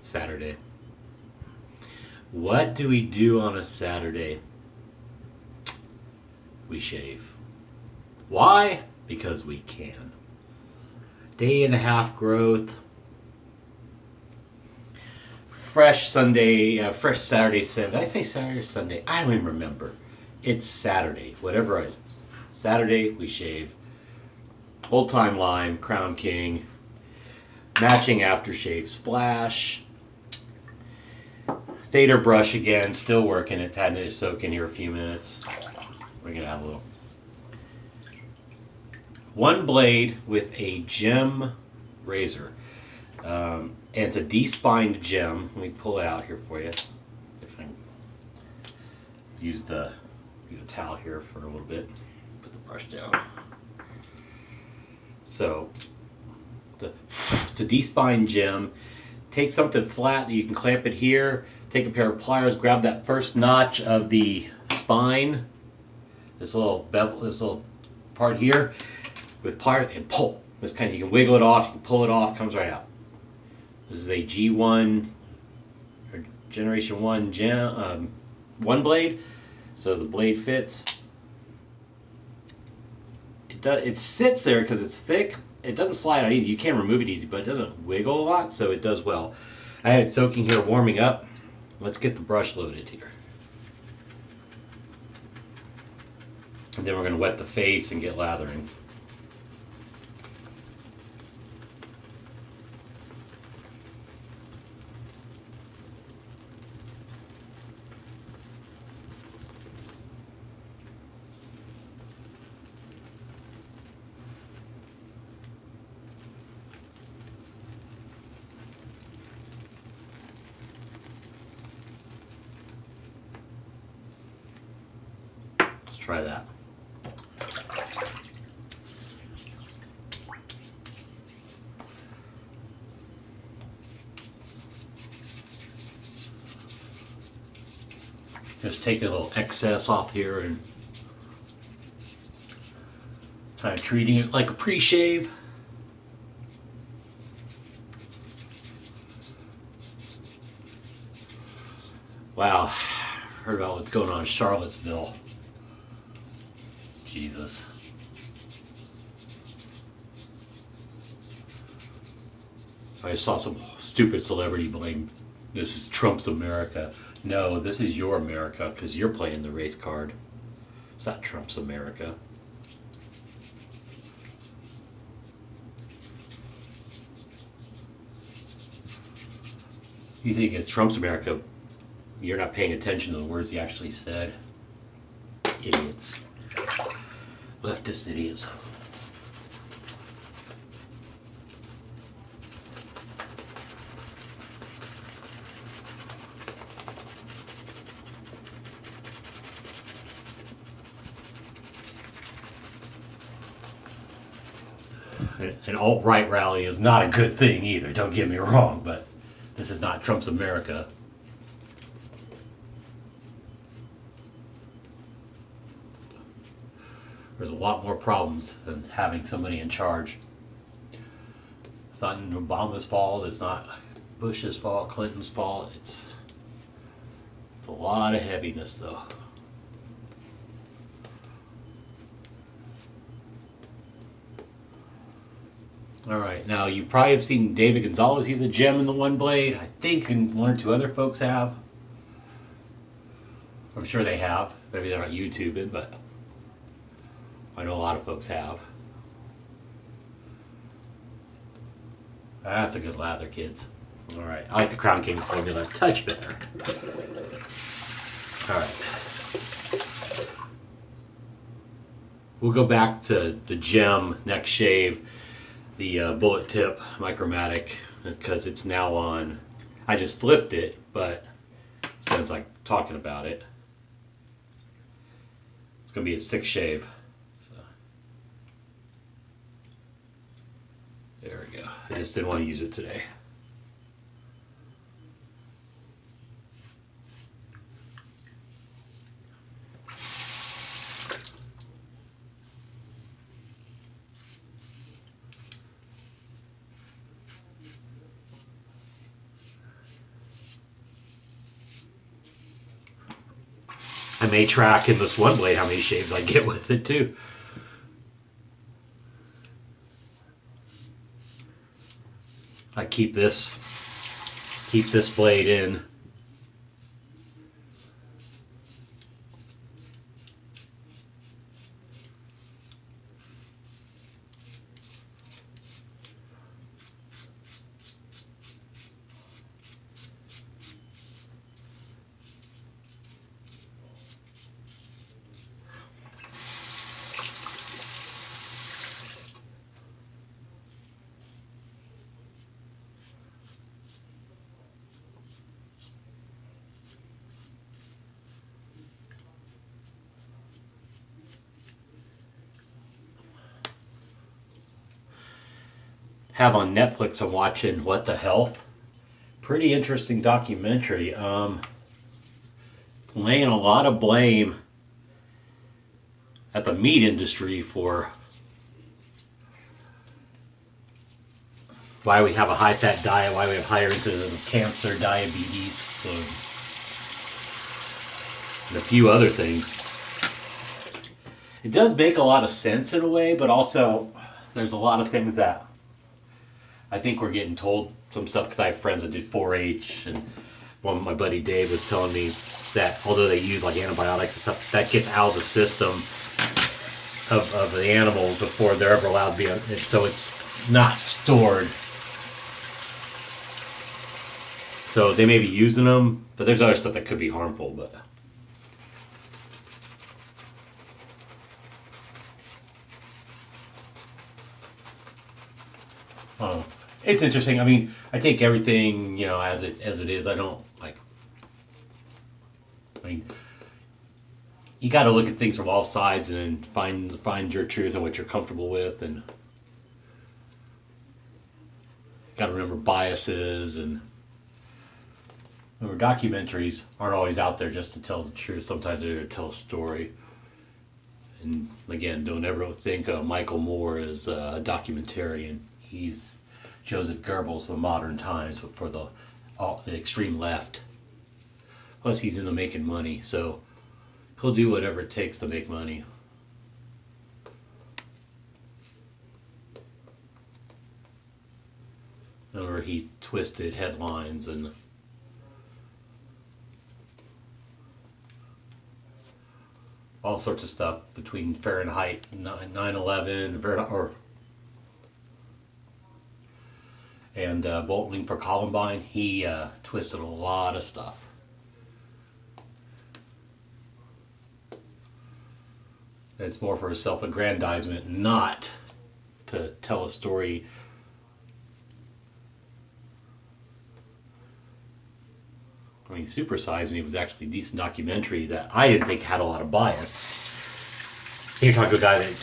Saturday. What do we do on a Saturday? We shave. Why? Because we can. Day and a half growth. Fresh Sunday, fresh Saturday. Did I say Saturday or Sunday? I don't even remember. It's Saturday. Whatever it is. Saturday, we shave. Old Time Lime, Crown King. Matching aftershave splash. Thader brush again, still working it. Had it soak in here a few minutes. We're going to have a little. OneBlade with a GEM razor. And it's a D-spined gem. Let me pull it out here for you. If I can use a towel here for a little bit. Put the brush down. So, it's a D-spined gem. Take something flat that you can clamp it here. Take a pair of pliers. Grab that first notch of the spine. This little bevel, this little part here, with pliers, and pull. This kind of, you can wiggle it off. You can pull it off. Comes right out. This is a G1 or Generation 1 gem, OneBlade. So the blade fits. It sits there because it's thick. It doesn't slide out easy. You can't remove it easy, but it doesn't wiggle a lot, so it does well. I had it soaking here, warming up. Let's get the brush loaded here. And then we're going to wet the face and get lathering. Let's try that. Just take a little excess off here and kind of treating it like a pre-shave. Wow, heard about what's going on in Charlottesville. Jesus. I saw some stupid celebrity blame this is Trump's America. No, this is your America because you're playing the race card. It's not Trump's America. You think it's Trump's America, you're not paying attention to the words he actually said. Idiots. Leftist idiots. An alt-right rally is not a good thing either, don't get me wrong, but this is not Trump's America. There's a lot more problems than having somebody in charge. It's not Obama's fault, it's not Bush's fault, Clinton's fault. It's a lot of heaviness though. Alright, now you probably have seen David Gonzalez use a gem in the OneBlade. I think and one or two other folks have. I'm sure they have. Maybe they're on YouTube, but I know a lot of folks have. That's a good lather, kids. Alright, I like the Crown King formula a touch better. Alright. We'll go back to the gem next shave. The bullet tip Micromatic, because it's now on. I just flipped it, but since I'm talking about it, it's going to be a 6 shave. So, there we go. I just didn't want to use it today. I may track in this OneBlade how many shaves I get with it too. I keep this blade in. Have on Netflix, I'm watching What the Health. Pretty interesting documentary. Laying a lot of blame at the meat industry for why we have a high-fat diet, why we have higher incidence of cancer, diabetes, and a few other things. It does make a lot of sense in a way, but also there's a lot of things that I think we're getting told some stuff because I have friends that did 4-H, and my buddy Dave was telling me that although they use like antibiotics and stuff, that gets out of the system of the animals before they're ever allowed to be, so it's not stored. So they may be using them, but there's other stuff that could be harmful. But it's interesting. I mean, I take everything, as it is. I don't like. I mean, you got to look at things from all sides and find your truth and what you're comfortable with, and got to remember biases. And remember, documentaries aren't always out there just to tell the truth. Sometimes they're there to tell a story. And again, don't ever think of Michael Moore as a documentarian. He's Joseph Goebbels of the modern times, but for the extreme left. Plus, he's into making money, so he'll do whatever it takes to make money. Or he twisted headlines and all sorts of stuff between Fahrenheit 9/11 and voting for Columbine. He twisted a lot of stuff. It's more for self-aggrandizement, not to tell a story. I mean, Super Size Me was actually a decent documentary that I didn't think had a lot of bias. You're talking to a guy that,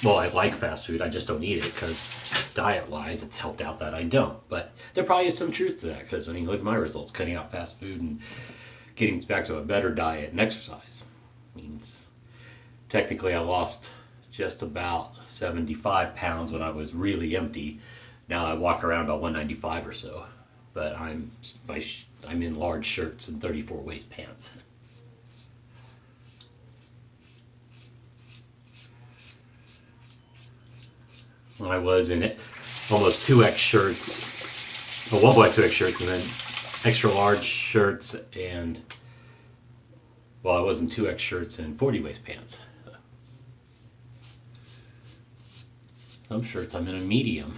well, I like fast food, I just don't eat it because diet-wise it's helped out that I don't. But there probably is some truth to that because, I mean, look at my results, cutting out fast food and getting back to a better diet and exercise. Means technically I lost just about 75 pounds when I was really empty. Now I walk around about 195 or so. But I'm in large shirts and 34 waist pants. When I was in it, almost 2X shirts, well, 1.2X shirts, and then extra large shirts, and, well, I was in 2X shirts and 40 waist pants. Some shirts I'm in a medium.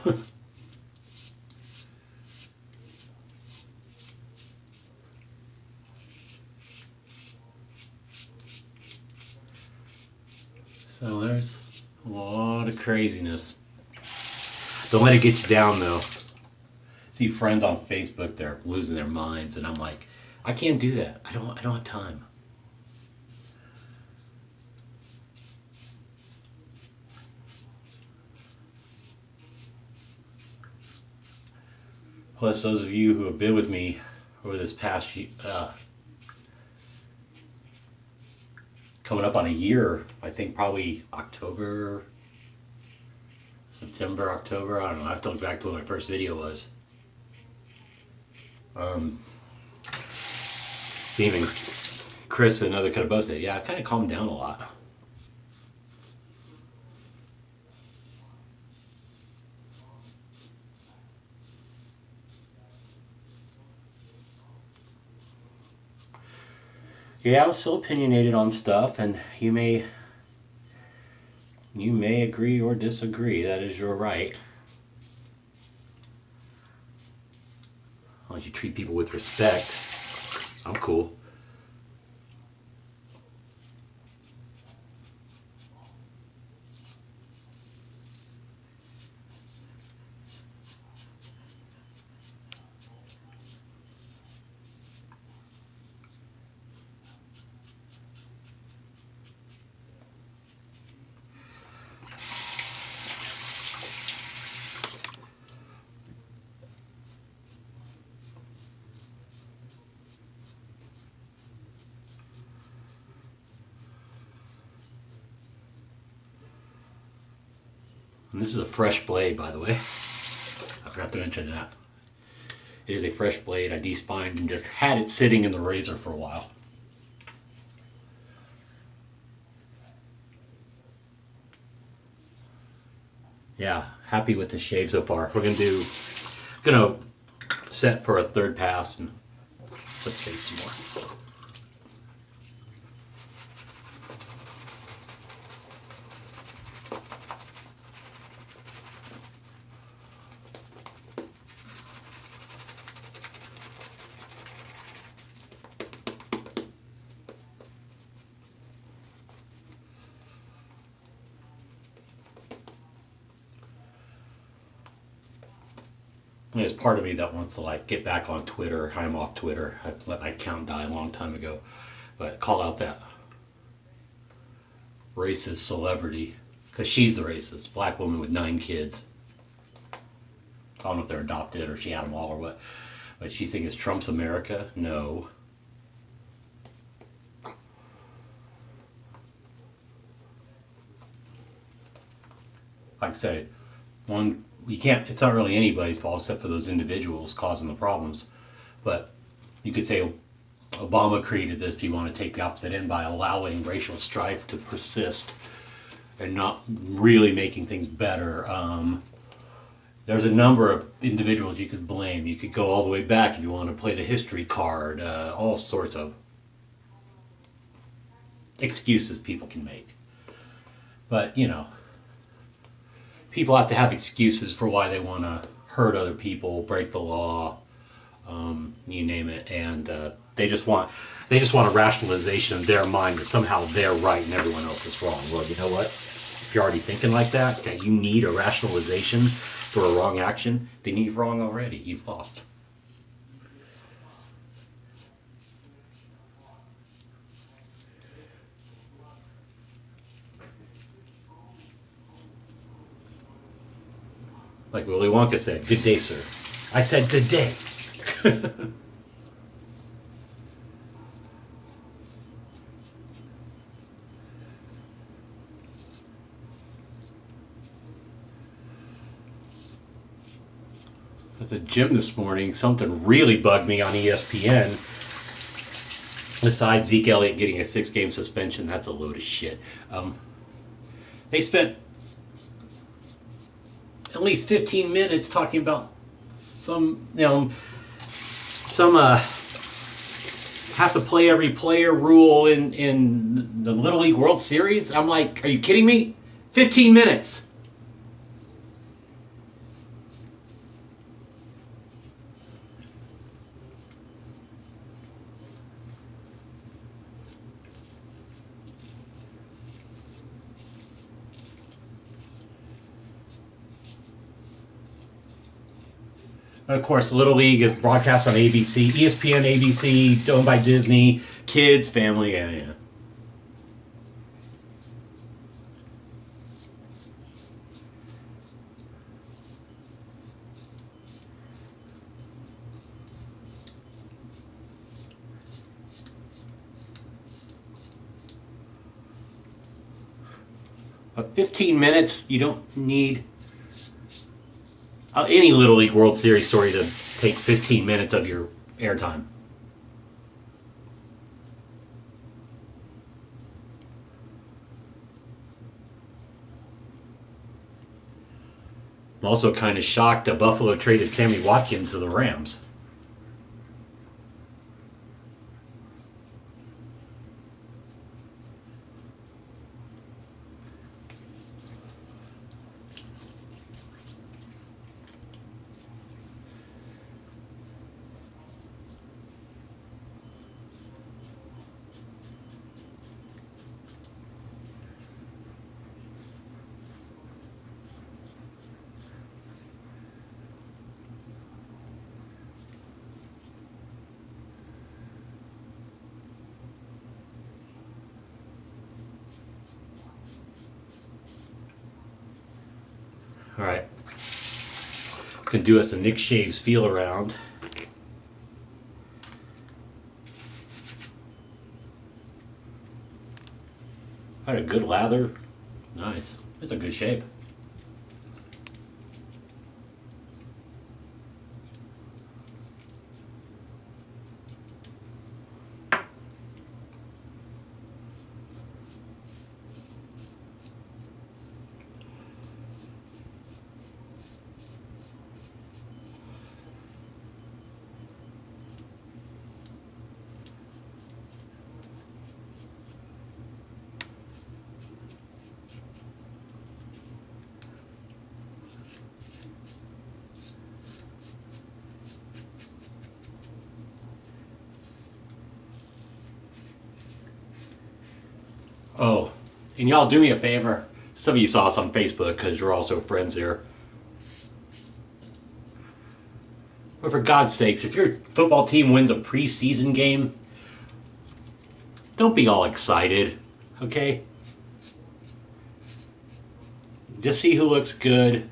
So there's a lot of craziness. Don't let it get you down, though. See friends on Facebook, they're losing their minds, and I'm like, I can't do that. I don't have time. Plus, those of you who have been with me over this past year, coming up on a year, I think probably September, October, I don't know, I have to look back to what my first video was. Didn't even Chris, another could have both said, yeah, I kind of calmed down a lot. Yeah, I was still opinionated on stuff, and you may agree or disagree. That is your right. As long as you treat people with respect, I'm cool. And this is a fresh blade, by the way. I forgot to mention that. It is a fresh blade. I de-spined and just had it sitting in the razor for a while. Yeah, happy with the shave so far. We're gonna set for a third pass and let's shave some more. There's part of me that wants to like get back on Twitter. I'm off Twitter. I let my account die a long time ago. But call out that racist celebrity. Because she's the racist. Black woman with 9 kids. I don't know if they're adopted or she had them all or what. But she's thinking it's Trump's America. No. Like I say, you can't, it's not really anybody's fault except for those individuals causing the problems. But you could say Obama created this if you want to take the opposite end by allowing racial strife to persist and not really making things better. There's a number of individuals you could blame. You could go all the way back if you want to play the history card. All sorts of excuses people can make. But, you know, people have to have excuses for why they want to hurt other people, break the law, you name it, and they just want a rationalization in their mind that somehow they're right and everyone else is wrong. Well, you know what? If you're already thinking like that you need a rationalization for a wrong action, then you've wrong already. You've lost. Like Willy Wonka said, "Good day, sir." I said, "Good day." At the gym this morning, something really bugged me on ESPN. Besides Zeke Elliott getting a 6-game suspension, that's a load of shit. They spent at least 15 minutes talking about some have to play every player rule in the Little League World Series. I'm like, are you kidding me? 15 minutes. And of course, Little League is broadcast on ABC, ESPN, ABC, owned by Disney, kids, family, yeah. 15 minutes, you don't need any Little League World Series story to take 15 minutes of your airtime. I'm also kind of shocked that Buffalo traded Sammy Watkins to the Rams. All right, gonna do us a Nick Shaves feel around. Had a good lather, nice. It's a good shave. Oh, and y'all do me a favor. Some of you saw us on Facebook because you're also friends there. But for God's sakes, if your football team wins a preseason game, don't be all excited, okay? Just see who looks good.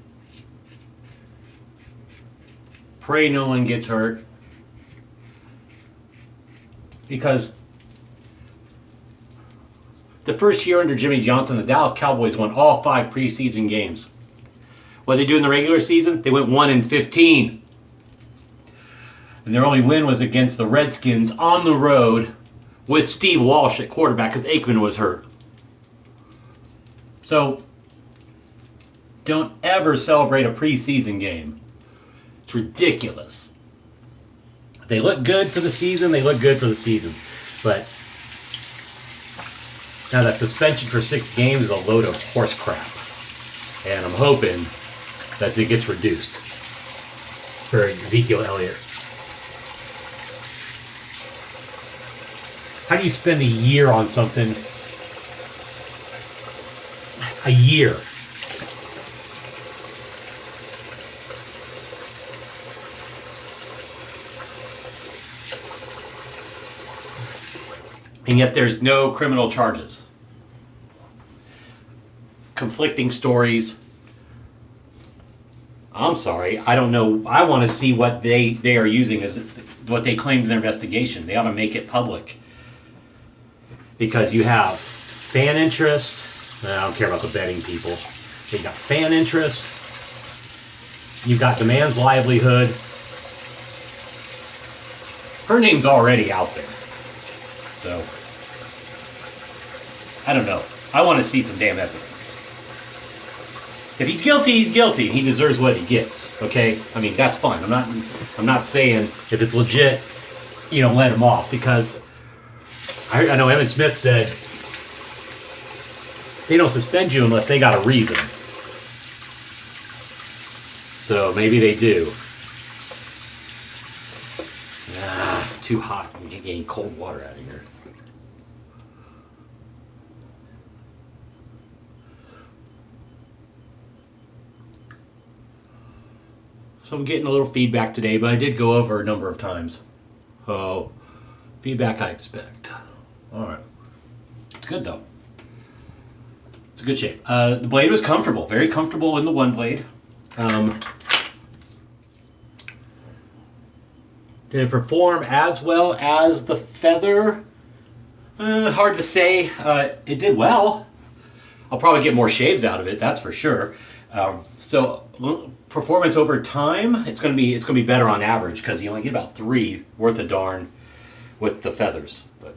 Pray no one gets hurt. Because the first year under Jimmy Johnson, the Dallas Cowboys won all 5 preseason games. What did they do in the regular season? They went 1-15. And their only win was against the Redskins on the road with Steve Walsh at quarterback because Aikman was hurt. So, don't ever celebrate a preseason game. It's ridiculous. They look good for the season, they look good for the season. But now that suspension for 6 games is a load of horse crap. And I'm hoping that it gets reduced for Ezekiel Elliott. How do you spend a year on something? A year. And yet there's no criminal charges. Conflicting stories. I'm sorry, I don't know. I want to see what they are using as what they claimed in their investigation. They ought to make it public. Because you have fan interest. I don't care about the betting people. You got fan interest. You've got Demand's livelihood. Her name's already out there. So, I don't know. I want to see some damn evidence. If he's guilty, he's guilty. He deserves what he gets. Okay? I mean, that's fine. I'm not saying if it's legit, let him off. Because I know Evan Smith said they don't suspend you unless they got a reason. So maybe they do. Too hot. I'm getting cold water out of here. So I'm getting a little feedback today, but I did go over a number of times. Oh, feedback I expect. All right. It's good, though. It's a good shape. The blade was comfortable. Very comfortable in the OneBlade. Did it perform as well as the Feather? Hard to say. It did well. I'll probably get more shaves out of it, that's for sure. So performance over time, it's gonna be better on average because you only get about 3 worth of darn with the feathers. But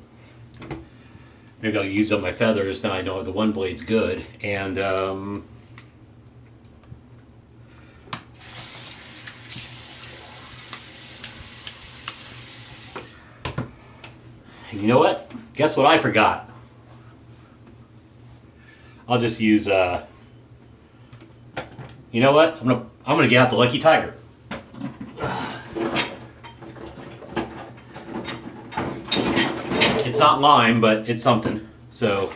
maybe I'll use up my feathers now I know the OneBlade's good. And And you know what? Guess what I forgot? I'll just use, you know what? I'm gonna get out the Lucky Tiger. It's not lime, but it's something. So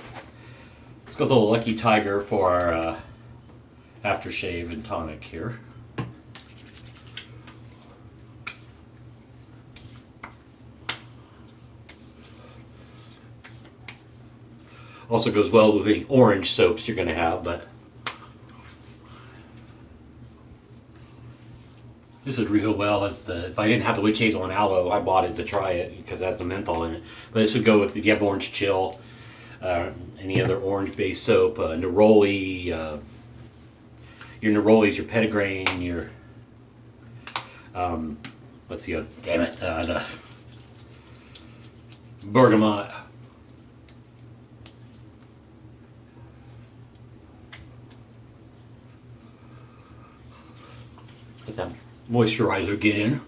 let's go with the Lucky Tiger for our aftershave and tonic here. Also goes well with any orange soaps you're going to have, but this would real well as if I didn't have the witch hazel and aloe, I bought it to try it because it has the menthol in it. But this would go with if you have orange chill, any other orange-based soap, neroli, your nerolis, your petitgrain, your what's the other? Damn it, the bergamot. Let that moisturizer get in.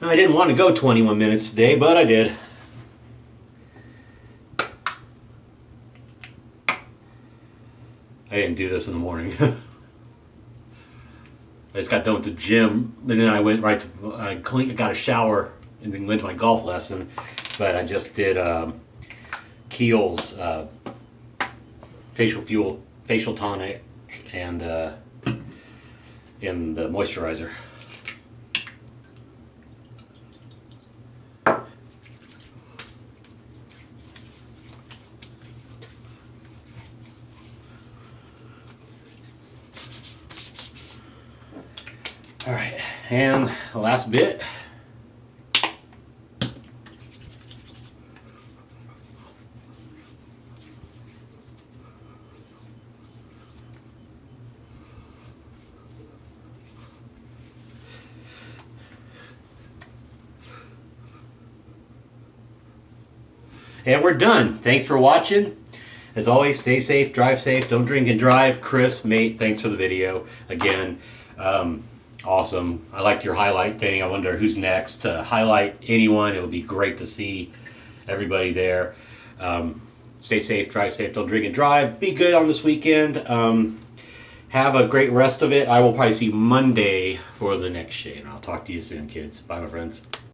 Now, I didn't want to go 21 minutes today, but I did. I didn't do this in the morning. I just got done with the gym, and then I went right to I got a shower, and then went to my golf lesson. But I just did Kiehl's facial tonic, and in the moisturizer. All right, and the last bit. And we're done. Thanks for watching. As always, stay safe, drive safe, don't drink and drive. Chris, mate, thanks for the video. Again, awesome. I liked your highlight thing. I wonder who's next to highlight anyone. It would be great to see everybody there. Stay safe, drive safe, don't drink and drive. Be good on this weekend. Have a great rest of it. I will probably see you Monday for the next shade. I'll talk to you soon, kids. Bye, my friends.